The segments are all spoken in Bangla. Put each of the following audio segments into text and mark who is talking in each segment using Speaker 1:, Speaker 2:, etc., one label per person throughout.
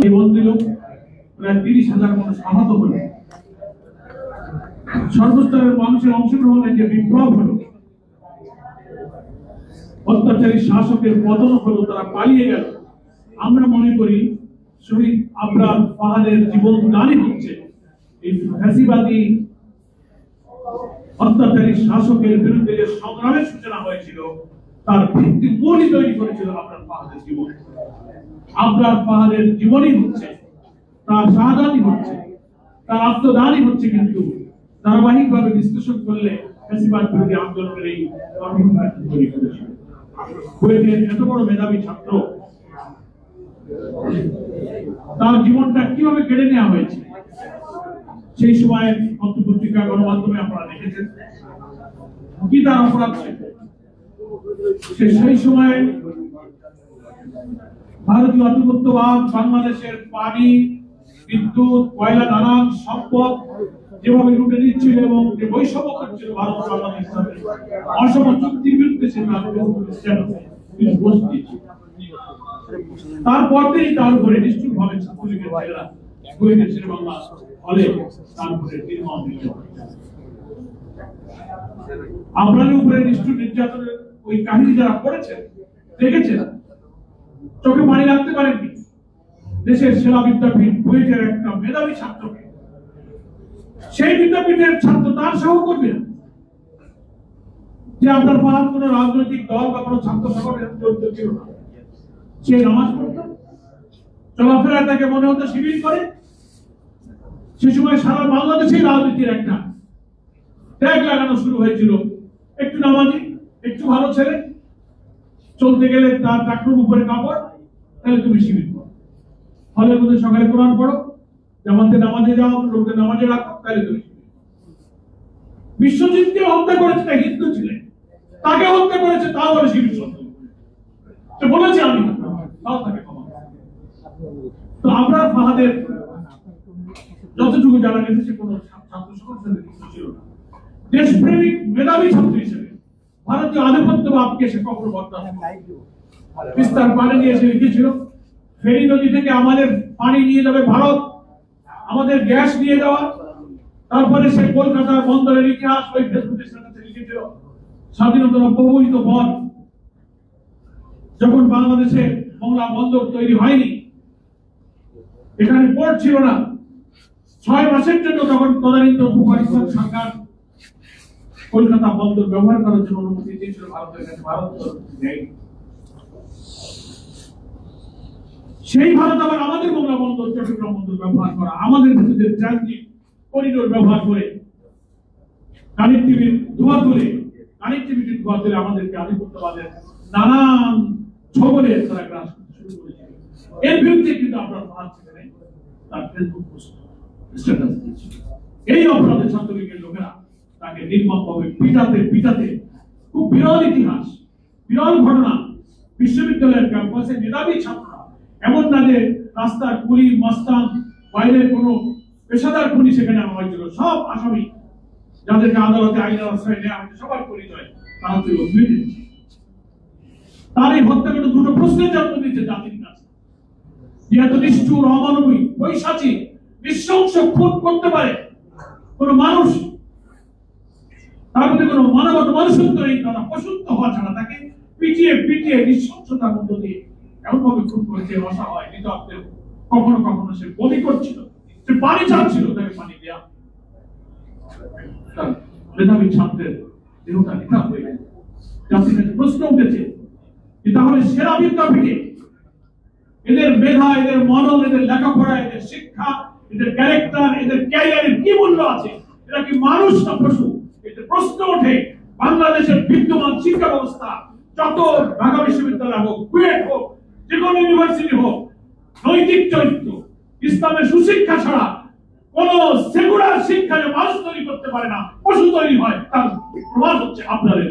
Speaker 1: জীবন দিল, প্রায় 30,000 মানুষ আহত হলো, সর্বস্তরের মানুষের অংশগ্রহণে যে বিপ্লব হলো, অত্যাচারী শাসকের পতন হলো, তারা পালিয়ে গেল। আমরা মনে করি শহীদ আবরার ফাহাদের জীবন দানই হচ্ছে এই ফ্যাসিবাদী অত্যাচারী শাসকের বিরুদ্ধে যে সংগ্রামের সূচনা হয়েছিল তার ভিত্তি মূলই তৈরি করেছিল আবরার ফাহাদের জীবন। আবরার ফাহাদের জীবনই হচ্ছে, তার শাহাদাতই হচ্ছে, তার আত্মদানই হচ্ছে। কিন্তু ধারাবাহিকভাবে বিশ্লেষণ করলে ফ্যাসিবাদ বিরোধী আন্দোলনের এই তৈরি করেছিল। কুয়েতের এত বড় মেধাবী ছাত্র, তার জীবনটা কিভাবে কেড়ে নেওয়া হয়েছে সেই সময় পত্রপত্রিকা গণমাধ্যমে আপনারা দেখেছেন কি তার অপরাধ ছিল। সেই সময় ভারতীয় আধিপত্যবাদ বাংলাদেশের পানি, বিদ্যুৎ, কয়লা, নানান সম্পদ যেভাবে লুটে দিচ্ছিল এবং যে বৈষম্য করছিল ভারত বাংলাদেশ অসম চুক্তির বিরুদ্ধে তারপর থেকে তার উপরে নিশ্চুপ ভাবে ছাত্রলীগের ছেলেরা কুয়েতের শেরেবাংলা হলে তার উপরে নির্মম নির্যাতন, আপনাদের উপরে নিষ্ঠুর নির্যাতনের ওই কাহিনী যারা পড়েছেন দেখেছেন, চোখে পানি রাখতে পারেননি। দেশের সেরা বিদ্যাপীঠ কুয়েতের একটা মেধাবী ছাত্রকে, সেই বিদ্যাপীঠের ছাত্র তার সহকর্মী যে আপনার ফাহাদ কোন রাজনৈতিক দল বা কোন ছাত্র সংগঠনের জড়িত ছিল না, সে নামাজ পড়ত, চলাফেরা তাকে মনে হতো শিবির করে। সে সময় সারা বাংলাদেশে রাজনীতির একটা ট্যাগ লাগানো শুরু হয়েছিল, একটু নামাজি, একটু ভালো ছেলে, চলতে গেলে তার টাকনুর উপরে কাপড়, তাহলে তুমি শিবির করো। হলের মধ্যে সকালে কোরআন পড়ো, জামাতে নামাজে যাও, লোকদের নামাজে রাখো, তাহলে তুমি শিবির। বিশ্বজিৎকে হত্যা করেছে তা হিন্দু ছিলেন, তাকে হত্যা করেছে তাও বলে শিবির সত্য, সে বলেছে আমি তাও তাকে ক্ষমা। তো আবরার ফাহাদের যতটুকু জানা গেছে সে কোনো ছাত্র সংগঠনের ছিল না। দেশপ্রেমিক মেধাবী ছাত্র হিসেবে ভারতীয় আধিপত্যবাদকে সে কখনো বরদাস্ত করেনি। বিস্তার পানি নিয়ে এসে লিখেছিল, ফেনী নদী থেকে আমাদের পানি নিয়ে যাবে ভারত, আমাদের গ্যাস নিয়ে যাওয়া। তারপরে সে কলকাতার বন্দরের ইতিহাস ওই ফেসবুকের সাথে লিখেছিল, স্বাধীনতার অব্যবহিত পর যখন বাংলাদেশে মংলা বন্দর তৈরি হয়নি, এখানে পোর্ট ছিল না, 6 মাসের জন্য তখন তদানীন্তন পাকিস্তান সরকার কলকাতা বন্দর ব্যবহার করার জন্য অনুমতি দিয়েছিল ভারতের কাছে, ভারত দেয়নি। সেই ভারত আবার আমাদের মংলা বন্দর, চট্টগ্রাম বন্দর ব্যবহার করা, আমাদের ভিতরে ট্রানজিট করিডোর ব্যবহার করে কানেক্টিভিটির ধোয়া তুলে আমাদেরকে আধিপত্যবাদের নানান ছবলে তারা গ্রাস করতে শুরু করেছিল। এর বিরুদ্ধে কিন্তু আপনার ফাহাদ ছিলেন তার ফেসবুক পোস্ট স্ট্যাটাস দিয়েছিল। এই অপরাধে ছাত্রলীগের লোকেরা তাকে নির্মমভাবে পিটাতে খুব বিরল ইতিহাস, বিরল ঘটনা। বিশ্ববিদ্যালয়ের ক্যাম্পাসে মেধাবী ছাত্ররা, এমন না যে রাস্তার কুলি মাস্তান, বাইরের কোন পেশাদার খুনি সেখানে আনা হয়েছিল, সব আসামি যাদেরকে আদালতে আইনের আশ্রয় নেওয়া হয়েছে সবার পরিচয় তারা ছিল ব্রিটিশ। তার এই হত্যাকাণ্ড দুটো প্রশ্নের জন্ম দিয়েছে জাতির কাছে, যে এত নিষ্ঠুর, অমানবিক, পৈশাচিক, নৃশংস খুন করতে পারে কোন মানুষ, তার মধ্যে কোনো মানবত মনুষ্যত্ব নেই, তারা পশুত্ব হওয়া ছাড়া তাকে পিটিয়ে নৃশংসতার মধ্য দিয়ে এমন ভাবে খুন করেছে অসহায় নিতব্ধ। কখনো কখনো সে বমি করছিল, সে পানি চাচ্ছিল, তাকে পানি দেয়া। মেধাবী ছাত্রের দেহটা নিখাত হয়ে গেছে। জাতির কাছে প্রশ্ন উঠেছে যে তাহলে সেরা বিদ্যাপীঠে এদের মেধা, এদের মনন, এদের লেখাপড়া, এদের শিক্ষা, এদের ক্যারেক্টার, এদের ক্যারিয়ারের কি মূল্য আছে? এরা কি মানুষ না পশু? এতে প্রশ্ন ওঠে বাংলাদেশের বিদ্যমান শিক্ষা ব্যবস্থা, যত ঢাকা বিশ্ববিদ্যালয় হোক, কুয়েট হোক, যে কোনো ইউনিভার্সিটি হোক, নৈতিক চরিত্র, ইসলামের সুশিক্ষা ছাড়া কোন সেকুলার শিক্ষা যে মানুষ তৈরি করতে পারে না, পশু তৈরি হয়, তার প্রমাণ হচ্ছে আপনাদের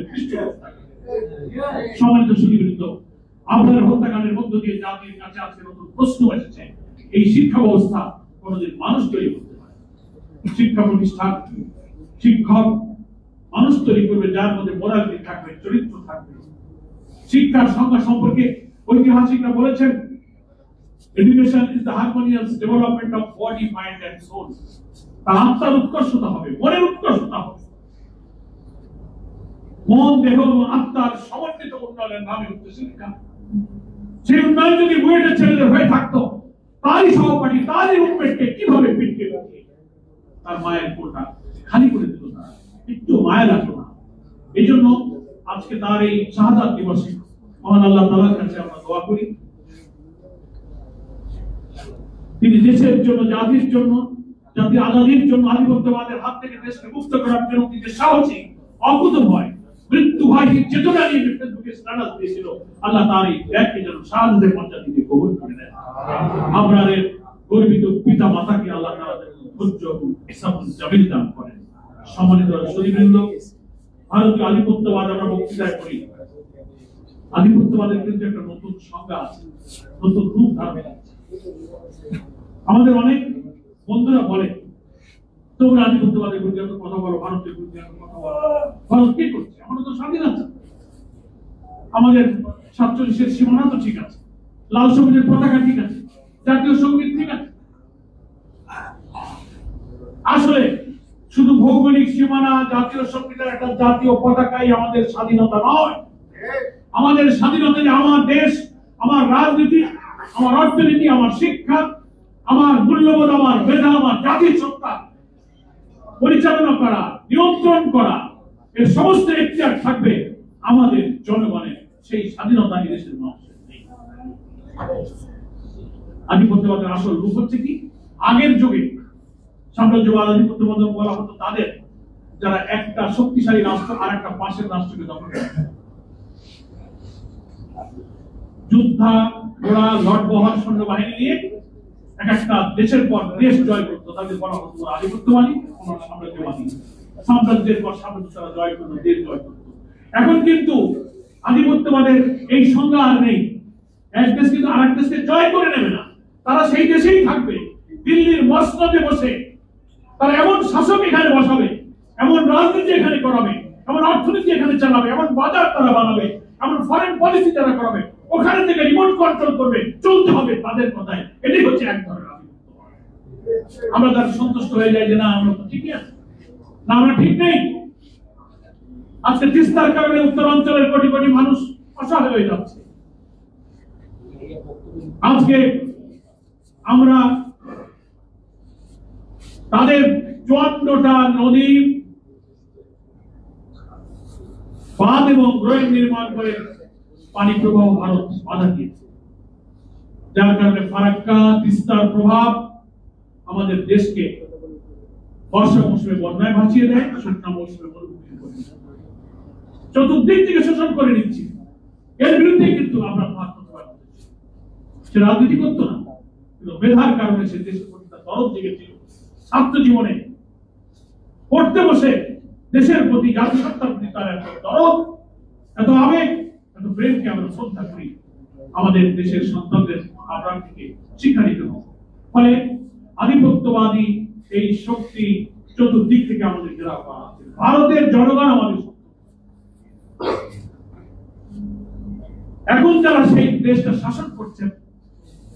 Speaker 1: সম্মানিত সুদীবৃন্দ। আপনাদের হত্যাকাণ্ডের মধ্য দিয়ে জাতির কাছে আজকে নতুন প্রশ্ন এসেছে, এই শিক্ষা ব্যবস্থা কোনদিন মানুষ তৈরি করতে পারে? শিক্ষা প্রতিষ্ঠান, শিক্ষক মানুষ তৈরি করবে যার মধ্যে মোরালিটি থাকবে, চরিত্র থাকবে। শিক্ষার সংজ্ঞা সম্পর্কে ঐতিহাসিকরা বলেছেন education is the harmonious development of body, mind and soul. তার আত্মার উৎকর্ষতা হবে, মনের উৎকর্ষতা হবে। মন, দেহ এবং আত্মার সমন্বিত উন্নয়নের নামে হচ্ছে শিক্ষা। সেই উন্নয়ন যদি বুয়েটের ছেলেদের হয়ে থাকতো, তারই সহপাঠী, তারই রুমমেটকে কিভাবে পিটকে তার মায়ের কোলটা খালি করে দিল, না একটু মায়া লাগলো না। এই জন্য আজকে তার এই শাহাদাত দিবসে মহান আল্লাহ তাআলার কাছে আমরা দোয়া করি, তিনি দেশের জন্য, জাতির জন্য, জাতির আজাদির জন্য, আধিপত্যবাদের হাত থেকে দেশকে মুক্ত করার জন্য তিনি সাহসী, অকুতভয়, মৃত্যু ভয় চেতনা নিয়ে ফেসবুকে স্ট্যাটাস দিয়েছিল। আল্লাহ তার এই ত্যাগকে যেন শাহাদাতের মর্যাদা দিয়ে কবুল করে নেন। আমাদের গর্বিত পিতা মাতাকে আল্লাহ তাআলা ধৈর্য ও ইসলামুল জামিল দান করেন। সম্মানিত সুধীবৃন্দ, ভারতীয় আধিপত্যবাদ আমরা বক্তৃতায় করি, আধিপত্যবাদের কিন্তু একটা নতুন সংজ্ঞা আছে, নতুন রূপ ধারণ করছে। আমাদের অনেক বন্ধুরা বলে, তোমরা আধিপত্যবাদের বিরুদ্ধে কথা বলো, ভারতের বিরুদ্ধে কথা বলো, ভারত কি করছে? আমরা তো স্বাধীন আছে, আমাদের 47-এর সীমানা তো ঠিক আছে, লাল সবুজের পতাকা ঠিক আছে, জাতীয় সঙ্গীত ঠিক আছে। আসলে শুধু ভৌগোলিক সীমানা, জাতীয় সঙ্গীতের একটা জাতীয় পতাকাই আমাদের স্বাধীনতা নয়। আমাদের স্বাধীনতা যে আমার দেশ, আমার রাজনীতি, আমার অর্থনীতি, আমার শিক্ষা, আমার মূল্যবোধ, আমার মেধা, আমার জাতির সত্তা পরিচালনা করা, নিয়ন্ত্রণ করা, এর সমস্ত এখতিয়ার থাকবে আমাদের জনগণের। সেই স্বাধীনতা এই দেশের মানুষের নেই। আধিপত্যবাদের আসল রূপ হচ্ছে কি? আগের যুগে সাম্রাজ্যবাদ, আধিপত্যবাদ বলা হতো তাদের যারা একটা শক্তিশালী রাষ্ট্র আর একটা পাশের রাষ্ট্রকে দখল করে। যোদ্ধা, ঘোড়া, লটবহর, সৈন্যবাহিনী নিয়ে এক একটা দেশের পর দেশ জয় করতো, তাদের বলা হতো আধিপত্যবাদী, সাম্রাজ্যবাদী। সাম্রাজ্যের পর সাম্রাজ্য তারা জয় করতো, দেশ জয় করতো। এখন কিন্তু আধিপত্যবাদের এই সংজ্ঞা আর নেই। এক দেশ কিন্তু আরেক দেশকে জয় করে নেবে না, তারা সেই দেশেই থাকবে। দিল্লির মসনদে বসে তারা এমন শাসক এখানে বসাবে, এমন রাজনীতি এখানে করাবে, এমন অর্থনীতি এখানে চালাবে, এমন বাজার তারা বানাবে, এমন ফরেন পলিসি তারা করাবে, ওখানে থেকে রিমোট কন্ট্রোল করবে, চলতে হবে তাদের কথায়। এটাই হচ্ছে এক ধরনের আধিপত্যবাদ। আমরা তার সন্তুষ্ট হয়ে যাই যে না আমরা তো ঠিকই আছি, না আমরা ঠিক নেই। আজকে তিস্তার কারণে উত্তরাঞ্চলের কোটি কোটি মানুষ অসহায় হয়ে যাচ্ছে। আজকে আমরা তাদের 54টা নদী, বাঁধ এবং গ্রোয়েন নির্মাণ করে পানি প্রবাহ ভারত বাধা দিয়েছে, যার কারণে ফারাক্কা, তিস্তার প্রভাব আমাদের দেশকে বর্ষা মৌসুমে বন্যায় ভাসিয়ে দেয়, শুকনা মৌসুমে মরুভূমি করে দেয়, চতুর্দিক থেকে শোষণ করে নিচ্ছে। এর বিরুদ্ধে কিন্তু আমরা সে রাজনীতি করতো না, কিন্তু মেধার কারণে সে দেশের প্রতি তার দরদ জেগেছিল। ছাত্র জীবনে পড়তে বসে দেশের প্রতি, জাতিসত্তার প্রতি তার এত দরদ, এত আবেগ, এত প্রেমকে আমরা শ্রদ্ধা করি। আমাদের দেশের সন্তানদের আমরা থেকে শিক্ষা নিতে হবে। ফলে আধিপত্যবাদী এই শক্তি চতুর্দিক থেকে আমাদের ঘেরাও করা আছে। ভারতের জনগণ আমাদের এখন যারা সেই দেশটা শাসন করছেন,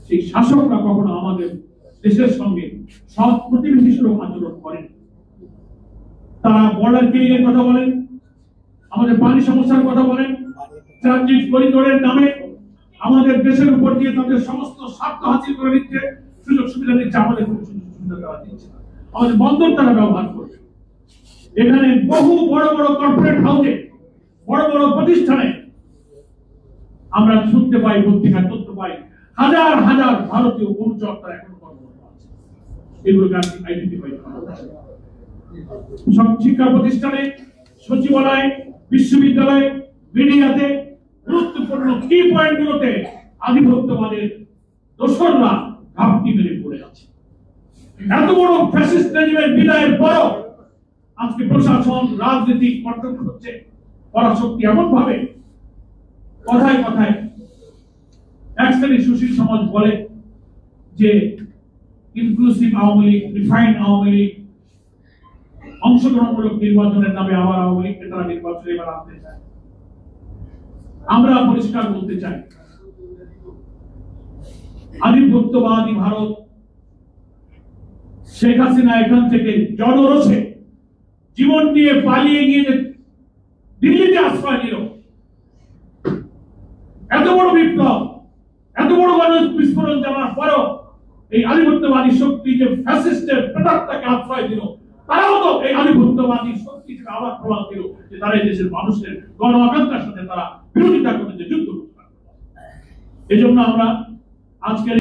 Speaker 1: সেই শাসকরা কখনো আমাদের দেশের সঙ্গে সৎ প্রতিবেশী সুলভ আচরণ করেন। তারা বর্ডার কিলিং এর কথা বলেন, আমাদের পানি সমস্যার কথা বলেন, ট্রানজিট করিডোরের নামে আমাদের দেশের উপর দিয়ে তাদের সমস্ত স্বার্থ হাসিল করে নিচ্ছে, সুযোগ সুবিধা দিচ্ছে, আমাদের কোনো সুযোগ সুবিধা দেওয়া দিচ্ছে না। আমাদের বন্দর তারা ব্যবহার করবে। এখানে বহু বড় বড় কর্পোরেট হাউসে, বড় বড় প্রতিষ্ঠানে আমরা শুনতে পাই, পত্রিকায় তথ্য পাই, হাজার হাজার ভারতীয় অনুচর তারা এখনো কর্মরত আছে। এগুলোকে আইডেন্টিফাই করা হচ্ছে। সব শিক্ষা প্রতিষ্ঠানে, সচিবালয়ে, বিশ্ববিদ্যালয়ে, মিডিয়াতে গুরুত্বপূর্ণ কি পয়েন্টগুলোতে আধিপত্যবাদের দোসররা ঘাপটি মেরে পড়ে আছে। এত বড় ফ্যাসিস্ট রেজিমের বিদায়ের পরও আজকে প্রশাসন, রাজনীতি কন্ট্রোল হচ্ছে পরাশক্তি এমন ভাবে। কথায় কথায় এক শ্রেণীর সুশীল সমাজ বলে যে ইনক্লুসিভ আওয়ামী লীগ, রিফাইন্ড আওয়ামী লীগ, অংশগ্রহণমূলক নির্বাচনের নামে আবার আওয়ামী লীগকে তারা নির্বাচনে এবার আনতে চায়। আমরা পরিষ্কার বলতে চাই, আধিপত্যবাদী ভারত শেখ হাসিনা এখান থেকে জনরোষে জীবন নিয়ে পালিয়ে গিয়ে দিল্লিতে আশ্রয় নিল। এত বড় বিপ্লব, এত বড় বিস্ফোরণ জানার পরও এই আধিপত্যবাদী শক্তি যে ফ্যাসিস্টের প্রেতাত্মাকে আশ্রয় দিল, তারাও তো এই আধিপত্যবাদী শক্তিকে আবার প্রমাণ দিল যে তারা এই দেশের মানুষের গণ আকাঙ্ক্ষার সাথে তারা বিরোধিতা করেছে, যুদ্ধ করতে। এই জন্য আমরা আজকে